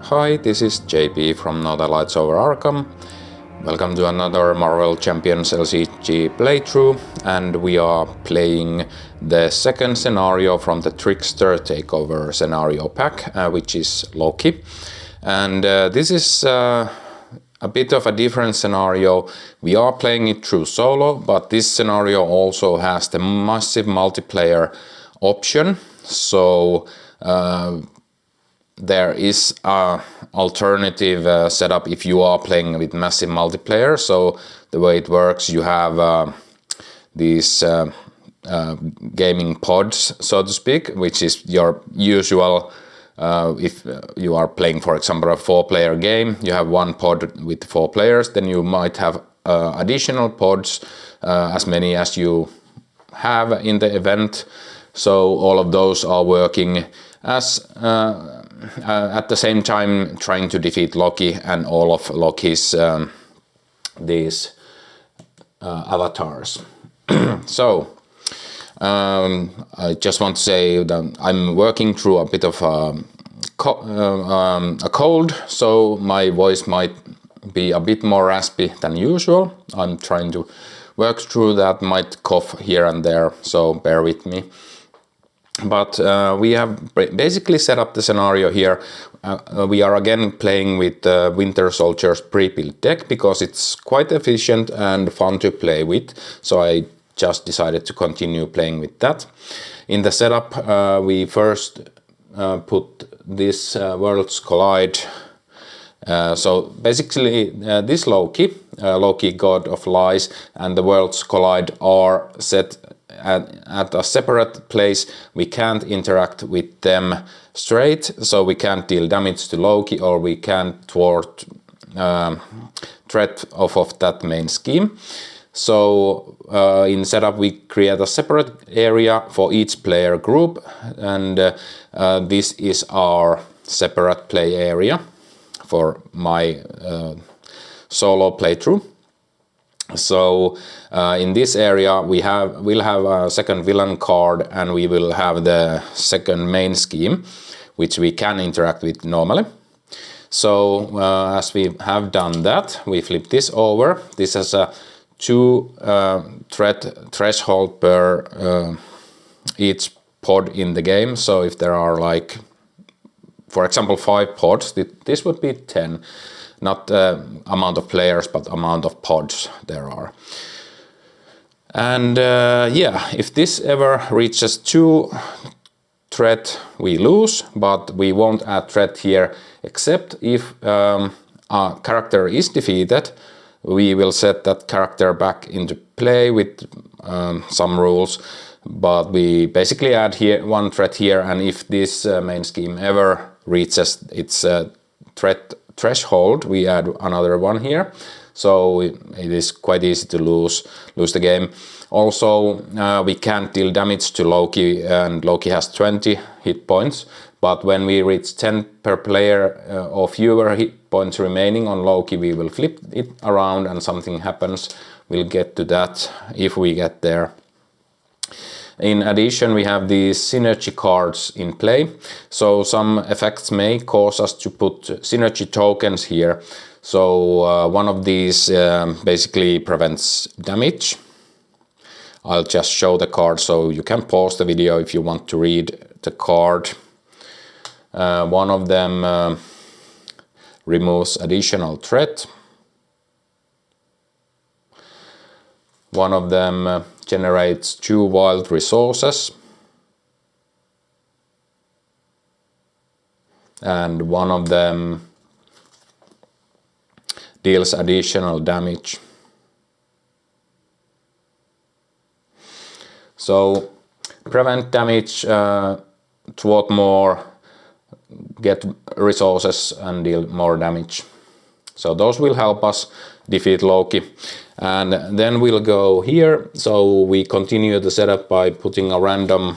Hi, this is JP from No Lights Over Arkham. Welcome to another Marvel Champions LCG playthrough, and we are playing the second scenario from the Trickster Takeover Scenario pack, which is Loki. And this is a bit of a different scenario. We are playing it through solo, but this scenario also has the massive multiplayer option. So there is a alternative setup if you are playing with massive multiplayer. So the way it works, you have these gaming pods, so to speak, which is your usual. If you are playing, for example, a 4-player game, you have one pod with 4 players, then you might have additional pods, as many as you have in the event. So all of those are working as at the same time trying to defeat Loki and all of Loki's these avatars. So I just want to say that I'm working through a bit of a cold, so my voice might be a bit more raspy than usual. I'm trying to work through that, might cough here and there, so bear with me. But we have basically set up the scenario here. We are again playing with Winter Soldier's pre-built deck because it's quite efficient and fun to play with. So I just decided to continue playing with that. In the setup, we first put this Worlds Collide. So basically this Loki, God of Lies, and the Worlds Collide are set at a separate place. We can't interact with them straight, so we can't deal damage to Loki, or we can't thwart threat of that main scheme. So in setup we create a separate area for each player group, and this is our separate play area for my solo playthrough. So in this area we'll have a second villain card, and we will have the second main scheme, which we can interact with normally. So as we have done that, we flip this over. This has a 2 threat threshold per each pod in the game. So if there are, like, for example, 5 pods, this would be 10. Not amount of players, but amount of pods there are. And yeah, if this ever reaches 2 threat, we lose, but we won't add threat here, except if a character is defeated. We will set that character back into play with some rules, but we basically add here 1 threat here, and if this main scheme ever reaches its threat threshold, we add another one here. So it is quite easy to lose the game. Also, we can't deal damage to Loki, and Loki has 20 hit points, but when we reach 10 per player or fewer hit points remaining on Loki, we will flip it around and something happens. We'll get to that if we get there. In addition, we have these synergy cards in play. So some effects may cause us to put synergy tokens here. So one of these basically prevents damage. I'll just show the card, so you can pause the video if you want to read the card. One of them removes additional threat. One of them generates 2 wild resources, and one of them deals additional damage. So prevent damage, thwart more, get resources and deal more damage. So those will help us defeat Loki. And then we'll go here. So we continue the setup by putting a random,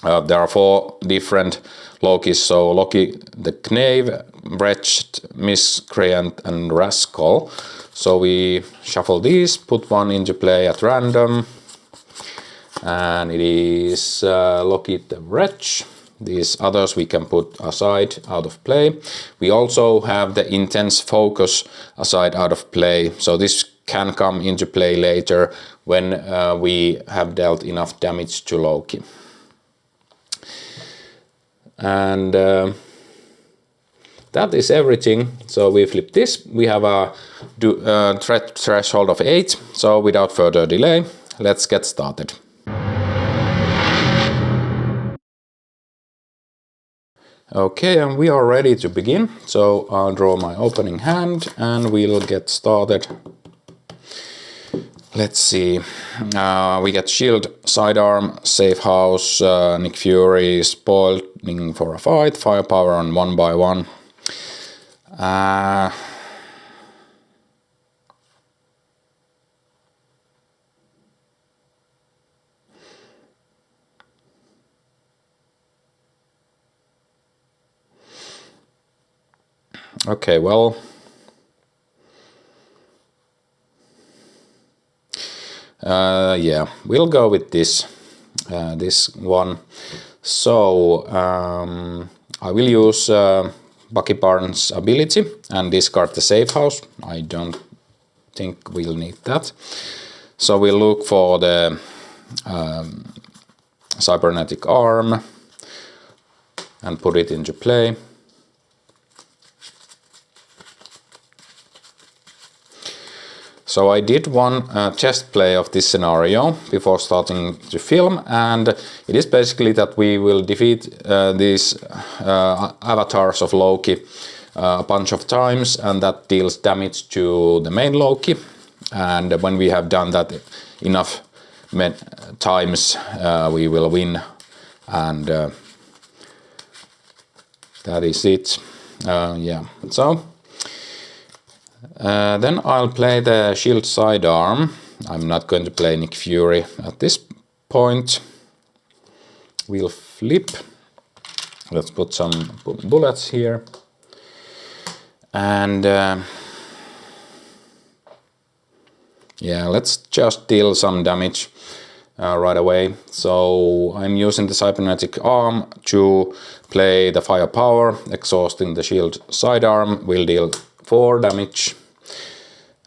there are 4 different Lokis. So Loki the Knave, Wretched, Miscreant and Rascal. So we shuffle these, put one into play at random. And it is Loki the Wretch. These others we can put aside, out of play. We also have the intense focus aside, out of play. So this can come into play later when we have dealt enough damage to Loki. And that is everything. So we flip this. We have a threat threshold of 8. So without further delay, let's get started. Okay, and we are ready to begin. So I'll draw my opening hand and we'll get started. Let's see. We get S.h.i.e.L.D, sidearm, safe house, Nick Fury, spoiling for a fight, firepower on 1x1. Okay, well, yeah, we'll go with this one. So I will use Bucky Barnes' ability and discard the safe house. I don't think we'll need that. So we'll look for the cybernetic arm and put it into play. So I did one test play of this scenario before starting to film, and it is basically that we will defeat these avatars of Loki a bunch of times, and that deals damage to the main Loki. And when we have done that enough times, we will win, and that is it. Yeah, so then I'll play the S.h.i.e.L.D sidearm. I'm not going to play Nick Fury at this point. We'll flip. Let's put some bullets here. And yeah, let's just deal some damage right away. So I'm using the cybernetic arm to play the firepower. Exhausting the S.h.i.e.L.D sidearm will deal 4 damage.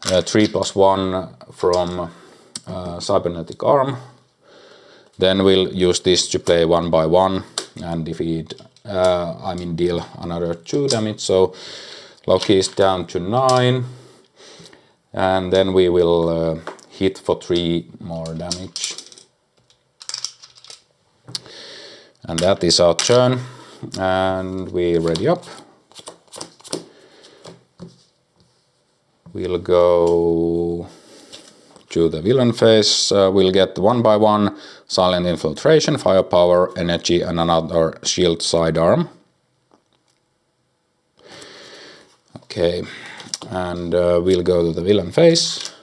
3+1 from cybernetic arm. Then we'll use this to play 1x1 and defeat, deal another 2 damage. So Loki is down to 9. And then we will hit for 3 more damage. And that is our turn. And we ready up. We'll go to the villain phase. We'll get 1x1 silent infiltration, firepower, energy, and another S.h.i.e.L.D sidearm. Okay, and we'll go to the villain phase.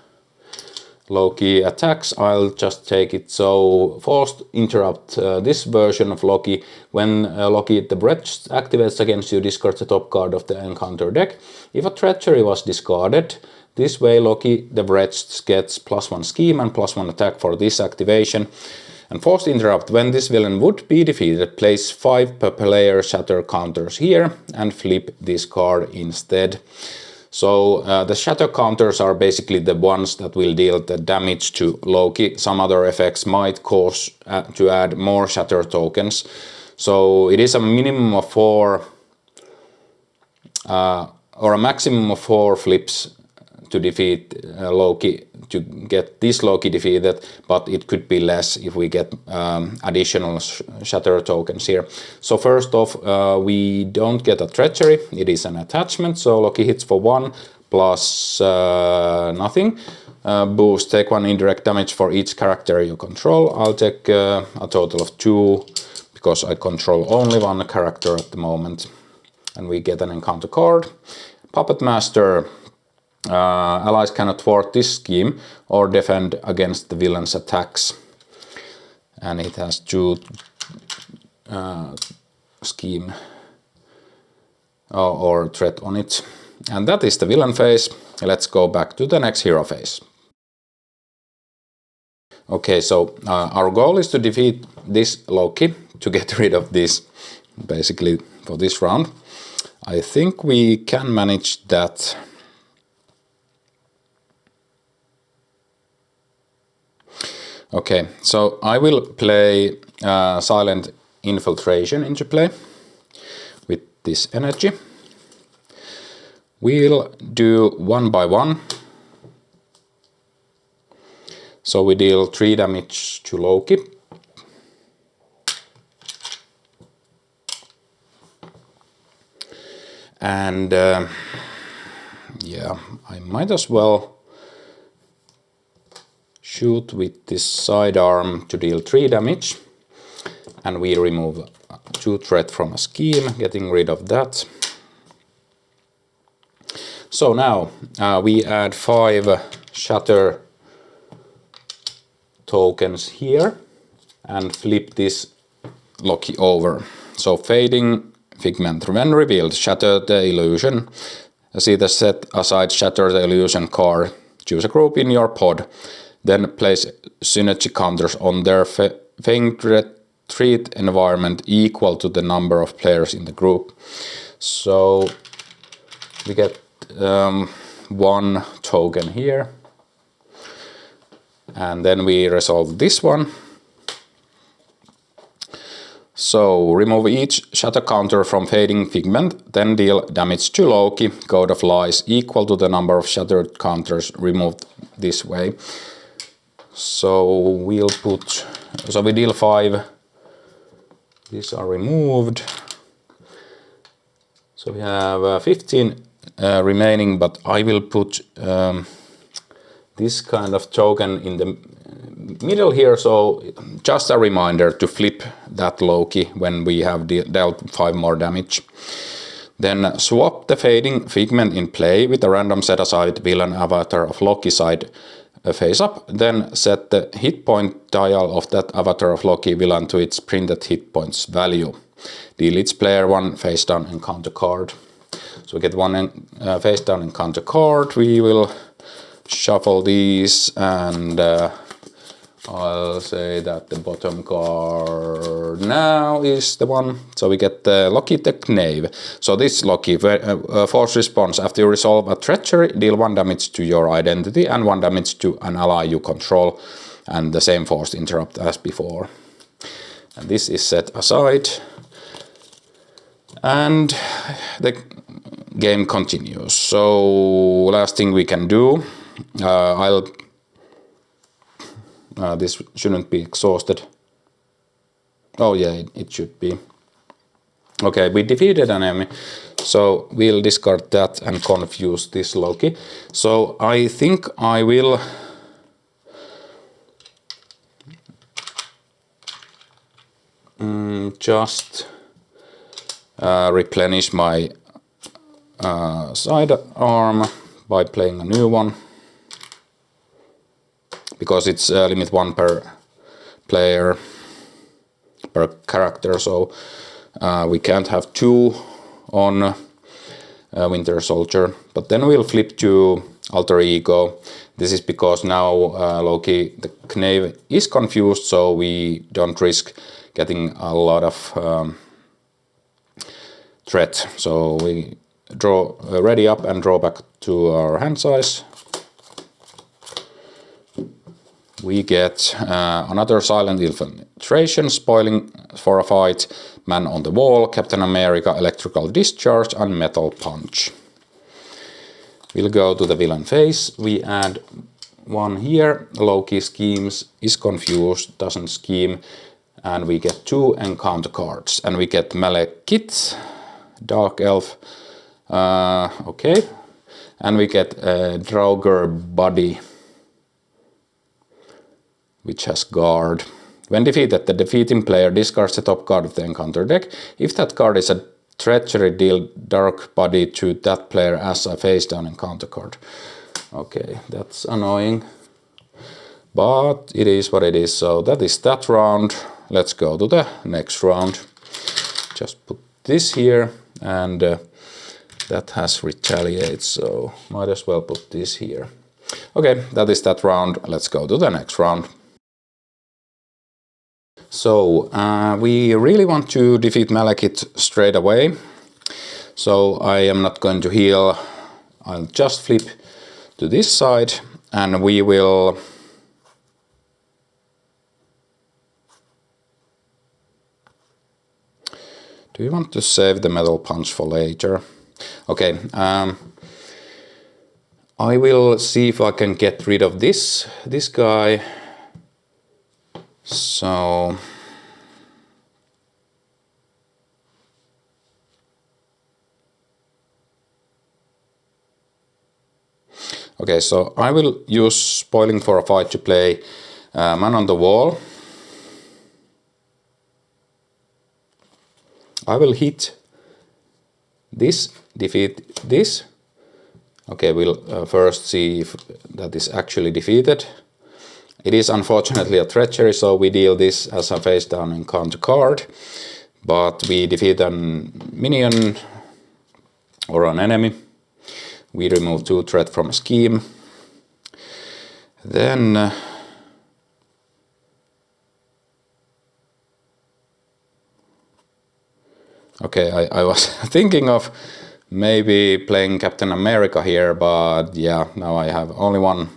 Loki attacks. I'll just take it. So forced interrupt. This version of Loki, when Loki the Wretched activates against you, discard the top card of the encounter deck. If a treachery was discarded, this way Loki the Wretched gets +1 scheme and +1 attack for this activation. And forced interrupt. When this villain would be defeated, place 5 per player shatter counters here and flip this card instead. So the shatter counters are basically the ones that will deal the damage to Loki. Some other effects might cause to add more shatter tokens. So it is a minimum of 4 or a maximum of 4 flips to defeat Loki, to get this Loki defeated, but it could be less if we get additional shatter tokens here. So first off, we don't get a treachery, it is an attachment, so Loki hits for 1 plus nothing. Boost, take 1 indirect damage for each character you control. I'll take a total of 2, because I control only 1 character at the moment. And we get an encounter card. Puppet Master. Allies cannot thwart this scheme or defend against the villain's attacks. And it has 2 scheme or threat on it. And that is the villain phase. Let's go back to the next hero phase. Okay, so our goal is to defeat this Loki to get rid of this, basically, for this round. I think we can manage that. Okay, so I will play Silent Infiltration into play with this energy. We'll do 1 by 1. So we deal 3 damage to Loki. And yeah, I might as well shoot with this sidearm to deal 3 damage. And we remove 2 threat from a scheme, getting rid of that. So now we add 5 shatter tokens here and flip this Loki over. So fading figment, when revealed, shatter the illusion. See the set aside shatter the illusion card. Choose a group in your pod. Then place synergy counters on their faint retreat environment equal to the number of players in the group. So we get 1 token here. And then we resolve this one. So remove each shatter counter from fading figment, then deal damage to Loki, Code of Lies, equal to the number of shattered counters removed this way. So we deal 5. These are removed. So we have 15 remaining, but I will put this kind of token in the middle here, so just a reminder to flip that Loki when we have dealt 5 more damage. Then swap the fading figment in play with a random set-aside villain avatar of Loki side face up, then set the hit point dial of that avatar of Loki villain to its printed hit points value. Deal each player 1 face down encounter card. So we get 1 face down encounter card. We will shuffle these, and I'll say that the bottom card now is the one. So we get the Loki the Knave. So this Loki, force response. After you resolve a treachery, deal 1 damage to your identity and 1 damage to an ally you control, and the same force interrupt as before. And this is set aside. And the game continues. So last thing we can do, this shouldn't be exhausted. Oh yeah, it should be. Okay, we defeated an enemy, so we'll discard that and confuse this Loki. So I think I will just replenish my sidearm by playing a new one, because it's limit 1 per player per character, so we can't have 2 on Winter Soldier. But then we'll flip to Alter Ego. This is because now Loki the Knave is confused, so we don't risk getting a lot of threat. So we draw ready up and draw back to our hand size. We get another Silent Infiltration, spoiling for a fight, Man on the Wall, Captain America, Electrical Discharge, and Metal Punch. We'll go to the villain phase. We add 1 here. Loki schemes, is confused, doesn't scheme, and we get 2 encounter cards. And we get Malekith, Dark Elf, okay, and we get Draugr Body, which has guard. When defeated, the defeating player discards the top card of the encounter deck. If that card is a treachery, deal Dark Body to that player as a face down encounter card. Okay, that's annoying, but it is what it is. So that is that round. Let's go to the next round. Just put this here, and that has retaliate, so might as well put this here. Okay, that is that round. Let's go to the next round. So we really want to defeat Malekith straight away. So I am not going to heal. I'll just flip to this side and we will do you want to save the metal punch for later? Okay, I will see if I can get rid of this guy. So okay, so I will use Spoiling for a Fight to play Man on the Wall. I will hit this, defeat this. Okay, we'll first see if that is actually defeated. It is unfortunately a treachery, so we deal this as a face down encounter card. But we defeat a minion or an enemy. We remove 2 threat from a scheme. Then okay, I was thinking of maybe playing Captain America here, but yeah, now I have only one.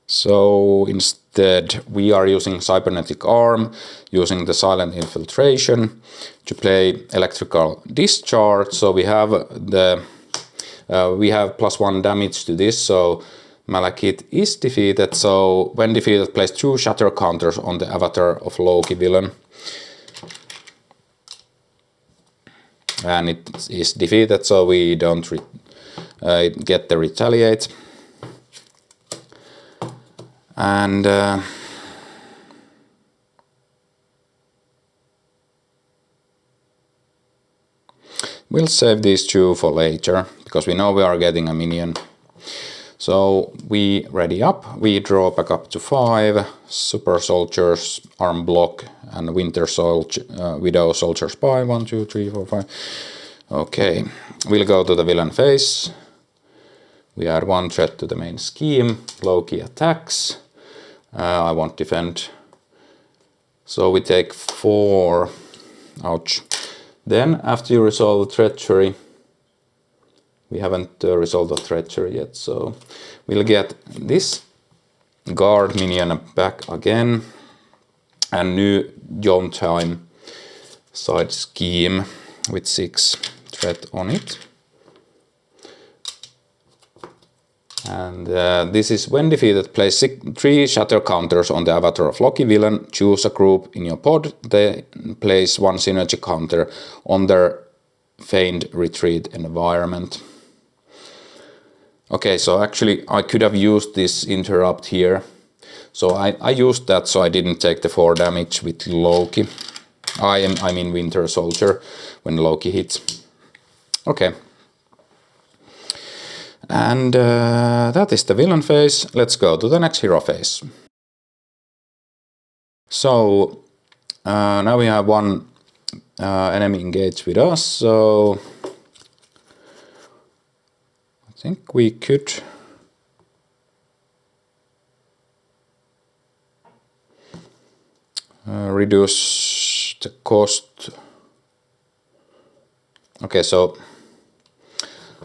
So instead we are using Cybernetic Arm, using the Silent Infiltration to play Electrical Discharge. So we have the +1 damage to this, so Malekith is defeated. So when defeated, place 2 shatter counters on the avatar of Loki villain. And it is defeated, so we don't get the retaliate. And we'll save these 2 for later, because we know we are getting a minion. So we ready up, we draw back up to 5, Super Soldiers, Arm Block, and Winter Soldier, Widow Soldier Spy, 1, 2, 3, 4, 5. Okay, we'll go to the villain phase. We add 1 threat to the main scheme, Loki attacks. I won't defend. So we take 4, ouch. Then after you resolve the treachery, we haven't resolved the treachery yet, so we'll get this guard minion back again, and new Time side scheme with 6 threat on it. And this is when defeated, place 3 shatter counters on the avatar of Loki villain, choose a group in your pod, they place 1 synergy counter on their feigned retreat environment. Okay, so actually I could have used this interrupt here. So I used that so I didn't take the 4 damage with Loki. I mean Winter Soldier when Loki hits. Okay. And that is the villain phase. Let's go to the next hero phase. So now we have 1 enemy engaged with us, so I think we could reduce the cost. Okay, so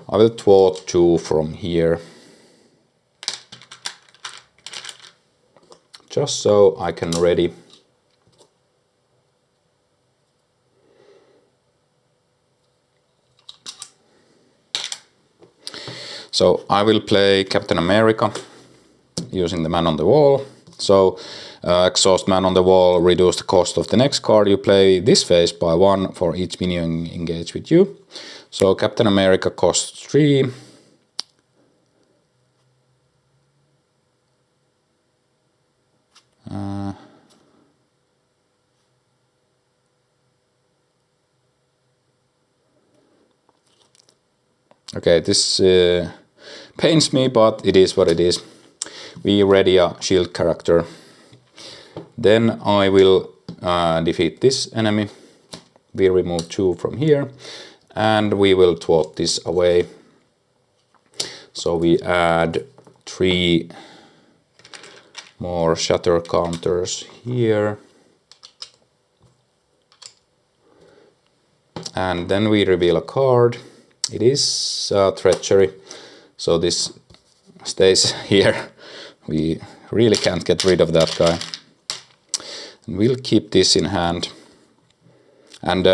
I will thwart 2 from here, just so I can ready. So I will play Captain America using the Man on the Wall. So exhaust Man on the Wall, reduce the cost of the next card you play this phase by 1 for each minion engaged with you. So Captain America costs 3. Okay, this pains me, but it is what it is. We ready a shield character. Then I will defeat this enemy. We remove 2 from here, and we will thwart this away. So we add 3 more shatter counters here. And then we reveal a card. It is treachery, so this stays here. We really can't get rid of that guy. And we'll keep this in hand. And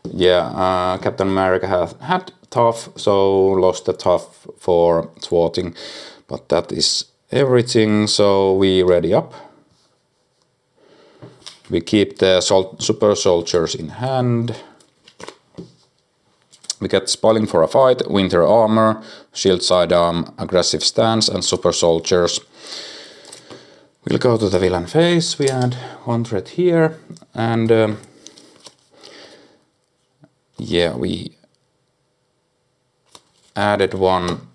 yeah, Captain America has had tough, so lost the tough for thwarting. But that is everything, so we ready up. We keep the super soldiers in hand. We get spoiling for a fight, winter armor, shield sidearm, aggressive stance, and super soldiers. We'll go to the villain phase. We add one threat here, and yeah, we added one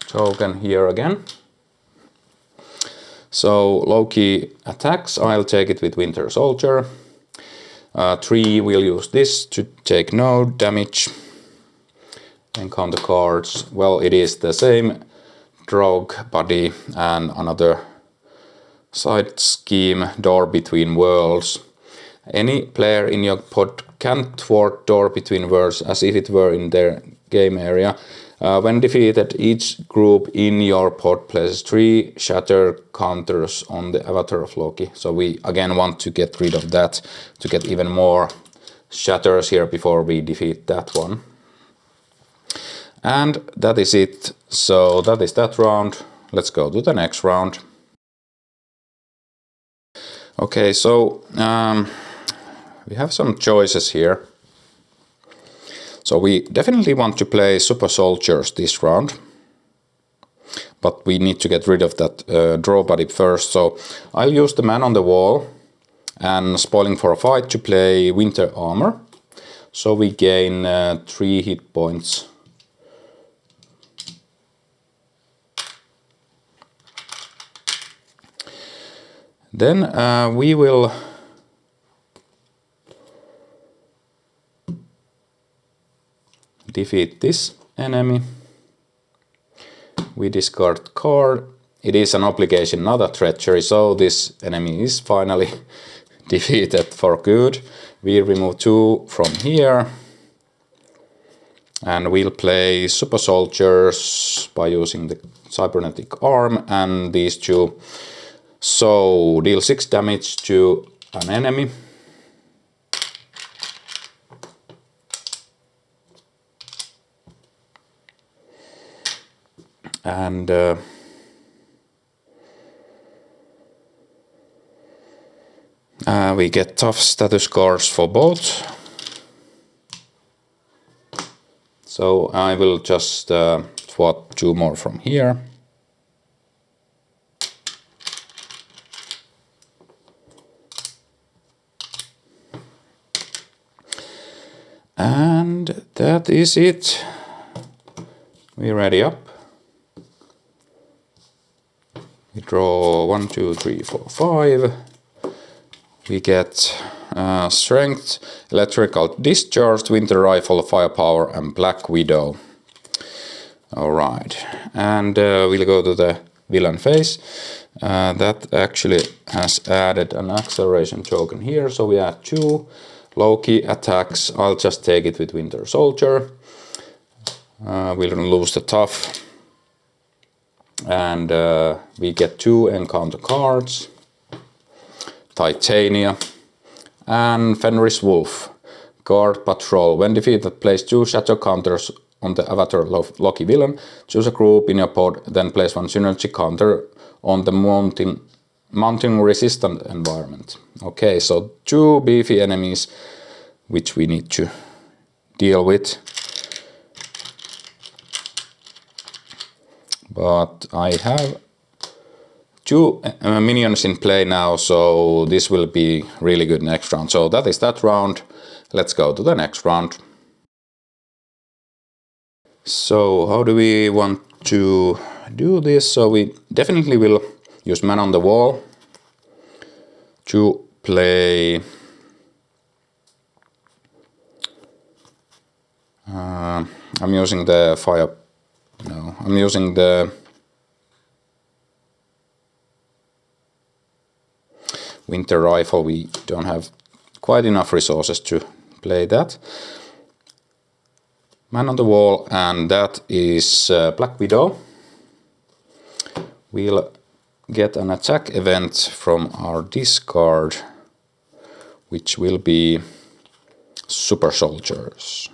token here again. So Loki attacks. I'll take it with Winter Soldier. 3, we'll use this to take no damage. Encounter cards. Well, it is the same rogue body and another side scheme, door between worlds. Any player in your pod can thwart door between worlds as if it were in their game area. When defeated, each group in your pod places 3 shatter counters on the avatar of Loki. So we again want to get rid of that to get even more shatters here before we defeat that one. And that is it. So that is that round. Let's go to the next round. Okay, so we have some choices here. So we definitely want to play super soldiers this round, but we need to get rid of that draw body first. So I'll use the man on the wall and spoiling for a fight to play winter armor. So we gain 3 hit points. Then we will defeat this enemy. We discard card. It is an obligation, not a treachery, so this enemy is finally defeated for good. We remove 2 from here. And we'll play super soldiers by using the cybernetic arm and these 2. So deal 6 damage to an enemy. And we get tough status cards for both. So I will just thwart 2 more from here. And that is it. We ready up. We draw 1, 2, 3, 4, 5. We get strength, electrical discharge, winter rifle, firepower, and Black Widow. Alright, and we'll go to the villain phase. That actually has added an acceleration token here, so we add 2. Loki attacks. I'll just take it with Winter Soldier. We'll lose the tough. And we get 2 encounter cards. Titania. And Fenris Wolf. Guard Patrol. When defeated, place 2 shadow counters on the avatar of Loki villain. Choose a group in your pod, then place 1 synergy counter on the mounting resistant environment. Okay, so 2 beefy enemies which we need to deal with. But I have 2 minions in play now, so this will be really good next round. So that is that round. Let's go to the next round. So how do we want to do this? So we definitely will use man on the wall to play I'm using the fire. No, I'm using the Winter Rifle, we don't have quite enough resources to play that. Man on the Wall, and that is Black Widow. We'll get an attack event from our discard, which will be Super Soldiers.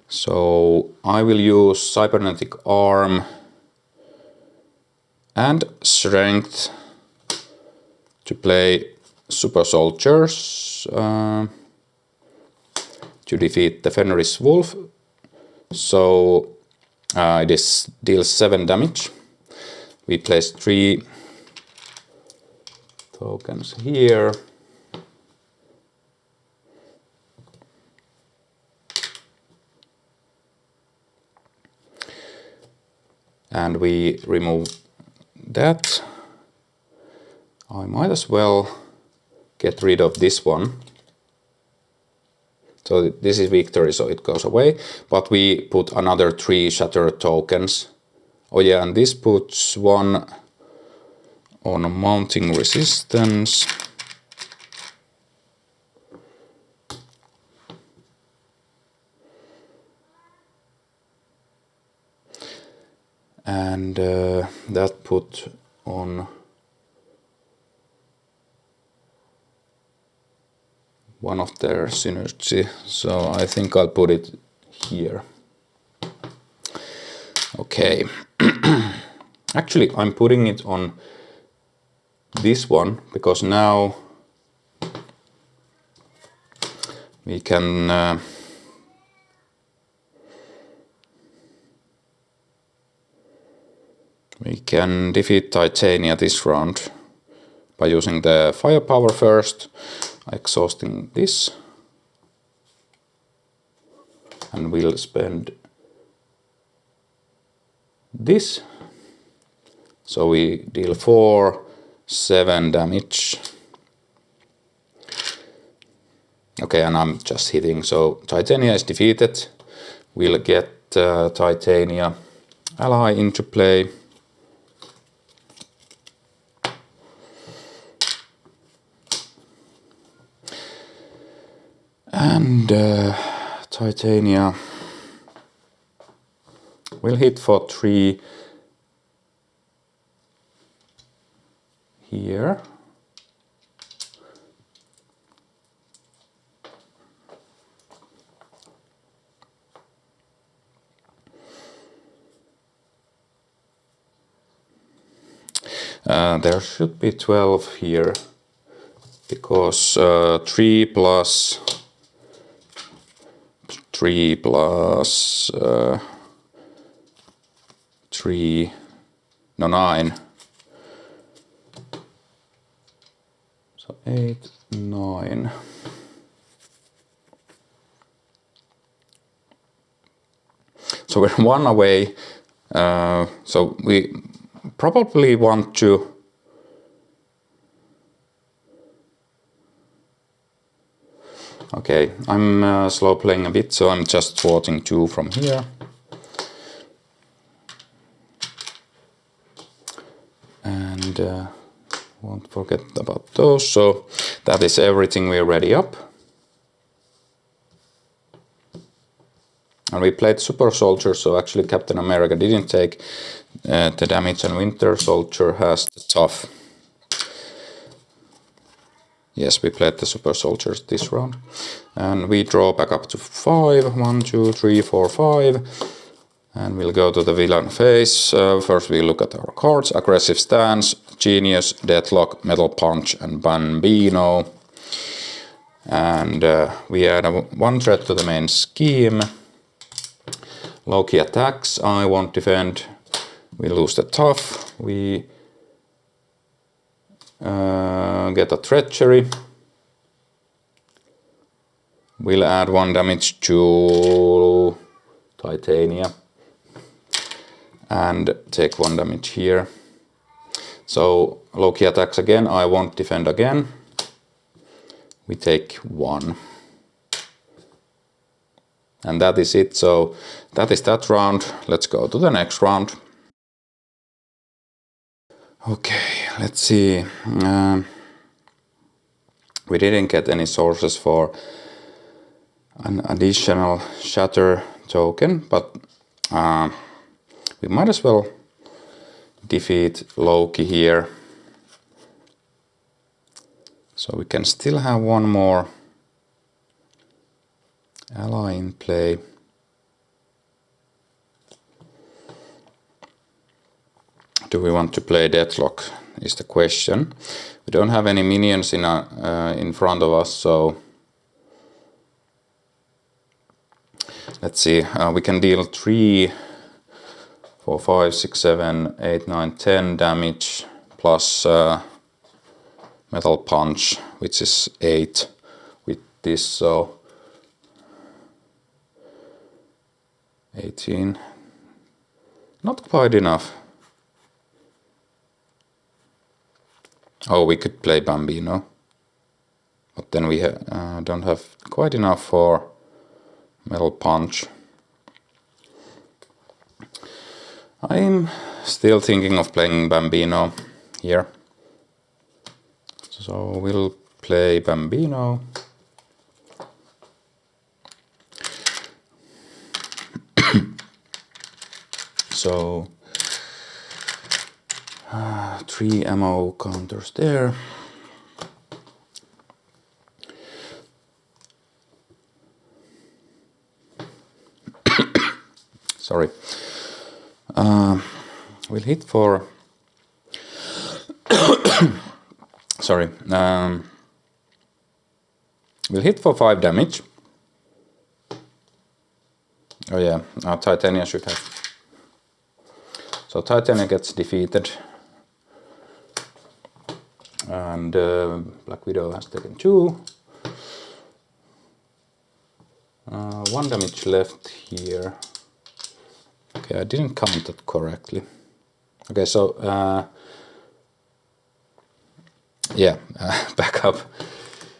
So I will use Cybernetic Arm and Strength to play Super Soldiers to defeat the Fenris Wolf. So it deals 7 damage. We place 3 tokens here. And we remove that. I might as well get rid of this one. So this is victory, so it goes away. But we put another 3 shatter tokens. Oh yeah, and this puts 1 on mounting resistance. And that put on 1 of their synergy, so I think I'll put it here. Okay. Actually, I'm putting it on this one because now we can defeat Titania this round by using the firepower first, exhausting this, and we'll spend this. So we deal 7 damage. Okay, and I'm just hitting, so Titania is defeated. We'll get Titania ally into play. And Titania will hit for 3 here. There should be 12 here, because 3 plus 3 no 9. So 8, 9. So we're 1 away. So we probably want to okay, I'm slow playing a bit, so I'm just thwarting 2 from here. And won't forget about those. So that is everything, we're ready up. And we played Super Soldier, so actually Captain America didn't take the damage, and Winter Soldier has the tough. Yes, we played the Super Soldiers this round. And we draw back up to 5. 1, 2, 3, 4, 5. And we'll go to the villain phase. First we look at our cards. Aggressive Stance, Genius, Deadlock, Metal Punch, and Bambino. And we add 1 threat to the main scheme. Loki attacks, I won't defend. We lose the tough. We get a treachery. We'll add 1 damage to Titania and take 1 damage here. So Loki attacks again, I won't defend again. We take 1. And that is it. So that is that round. Let's go to the next round. Okay, let's see. We didn't get any sources for an additional shatter token, but we might as well defeat Loki here. So we can still have one more ally in play. Do we want to play Deadlock is the question. We don't have any minions in front of us, so let's see. We can deal 3, 4, 5, 6, 7, 8, 9, 10 damage plus Metal Punch, which is 8 with this, so 18. Not quite enough. Oh, we could play Bambino, but then we don't have quite enough for Metal Punch. I'm still thinking of playing Bambino here. So we'll play Bambino. So 3 ammo counters there. Sorry. We'll hit for. Sorry. We'll hit for 5 damage. Oh yeah, Titania should have. So Titania gets defeated. And Black Widow has taken 2. 1 damage left here. Okay, I didn't count that correctly. Okay, so yeah, back up.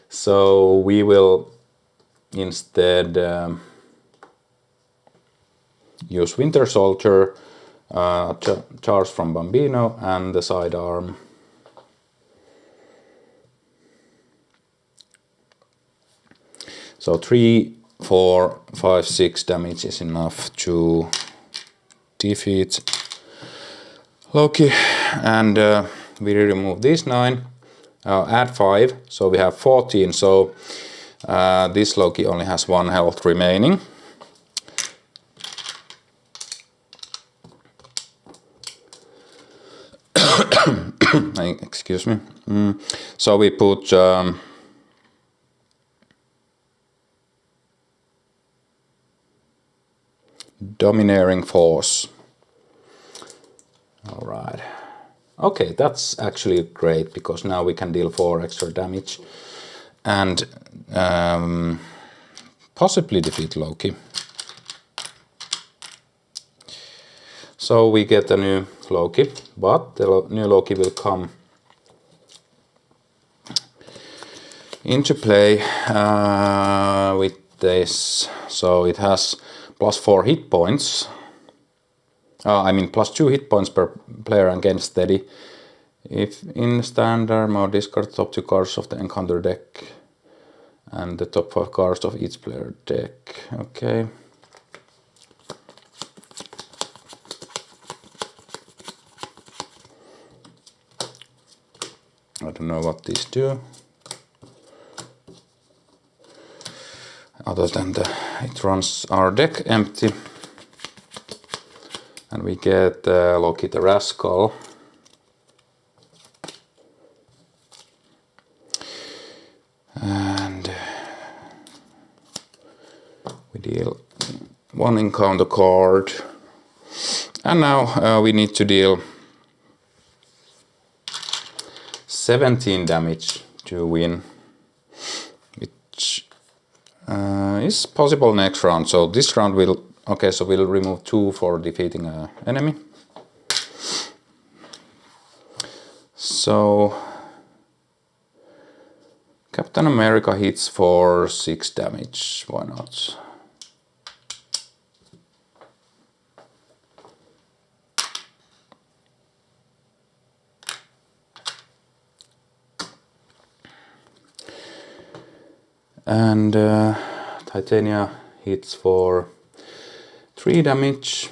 So we will instead use Winter Soldier, charge from Bambino, and the sidearm. So 3, 4, 5, 6 damage is enough to defeat Loki, and we remove these 9, add 5, so we have 14. So this Loki only has 1 health remaining. Excuse me. So we put Domineering Force. All right. Okay, that's actually great, because now we can deal 4 extra damage and possibly defeat Loki. So we get a new Loki, but the new Loki will come into play with this. So it has plus 4 hit points. I mean plus 2 hit points per player against steady. If in standard mode, discard top 2 cards of the encounter deck and the top 5 cards of each player deck. Okay. I don't know what these do, other than it runs our deck empty, and we get Loki the Rascal. And we deal 1 encounter card, and now we need to deal 17 damage to win, which is possible next round. So this round will, okay, so we'll remove 2 for defeating an enemy. So Captain America hits for 6 damage, why not? And Titania hits for 3 damage.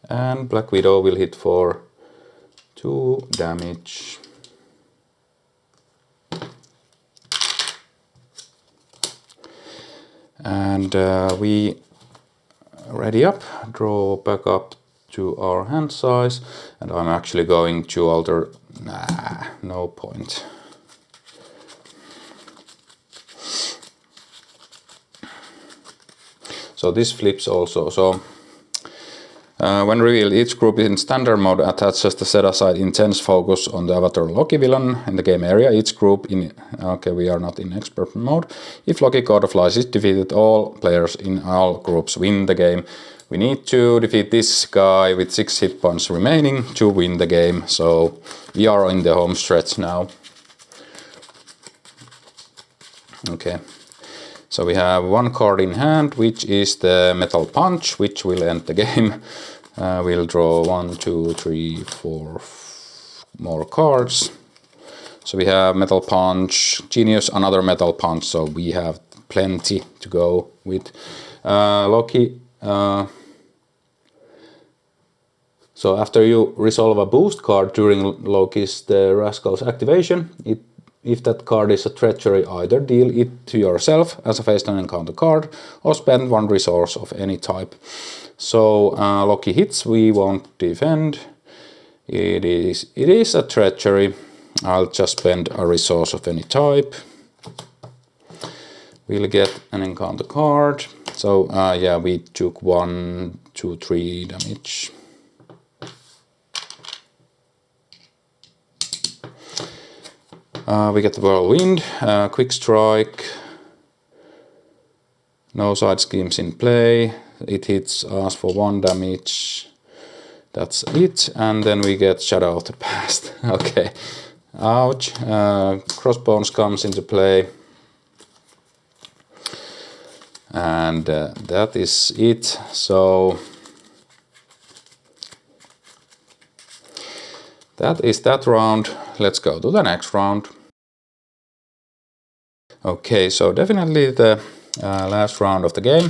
And Black Widow will hit for 2 damage. And we ready up, draw back up to our hand size, and I'm actually going to alter, no point. So this flips also. So when revealed, each group in standard mode attaches the set-aside intense focus on the avatar Loki villain in the game area. Each group in... Okay, we are not in expert mode. If Loki God of Lies is defeated, all players in all groups win the game. We need to defeat this guy with 6 hit points remaining to win the game. So we are in the home stretch now. Okay. So we have 1 card in hand, which is the Metal Punch, which will end the game. We'll draw 1, 2, 3, 4 more cards. So we have Metal Punch, Genius, another Metal Punch, so we have plenty to go with. Loki. So after you resolve a boost card during Loki's the Rascal's activation, if that card is a treachery, either deal it to yourself as a face-down encounter card or spend 1 resource of any type. So Loki hits, we won't defend. It is a treachery. I'll just spend a resource of any type. We'll get an encounter card. So yeah, we took 1, 2, 3 damage. We get the Whirlwind, Quick Strike, no side schemes in play, it hits us for 1 damage, that's it, and then we get Shadow of the Past. Okay, ouch, Crossbones comes into play, and that is it. So that is that round. Let's go to the next round. Okay, so definitely the last round of the game.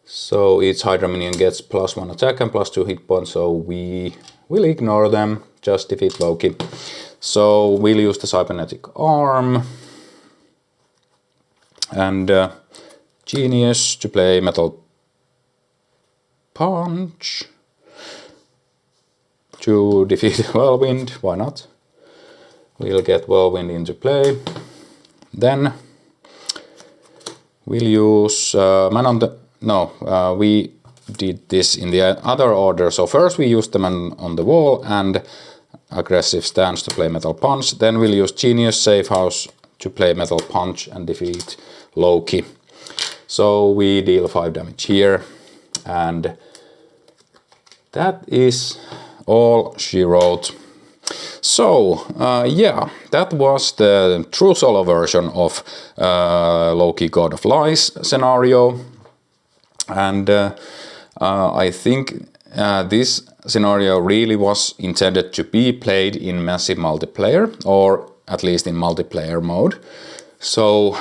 So each Hydra minion gets +1 attack and +2 hit points, so we will ignore them, just defeat Loki. So we'll use the Cybernetic Arm and Genius to play Metal Punch to defeat Whirlwind, why not? We'll get Whirlwind into play. Then we'll use Man on the... No, we did this in the other order. So first we used the Man on the Wall and Aggressive Stance to play Metal Punch. Then we'll use Genius Safe House to play Metal Punch and defeat Loki. So we deal 5 damage here. And that is all she wrote. So, yeah, that was the true solo version of Loki God of Lies scenario. And I think this scenario really was intended to be played in massive multiplayer, or at least in multiplayer mode. So,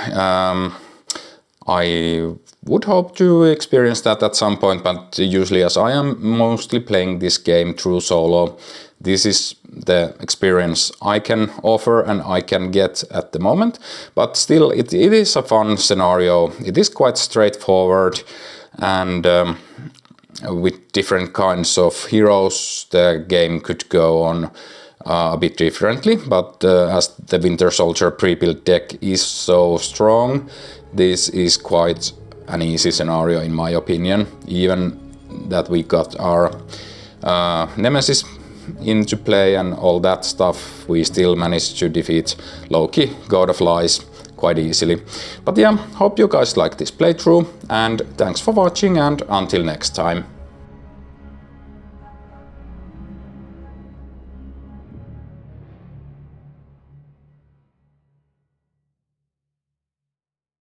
I would hope to experience that at some point, but usually as I am mostly playing this game through solo, this is the experience I can offer and I can get at the moment. But still, it is a fun scenario. It is quite straightforward, and with different kinds of heroes, the game could go on a bit differently. But as the Winter Soldier pre-built deck is so strong, this is quite an easy scenario in my opinion. Even that we got our Nemesis into play and all that stuff, we still managed to defeat Loki, God of Lies, quite easily. But yeah, hope you guys like this playthrough, and thanks for watching, and until next time.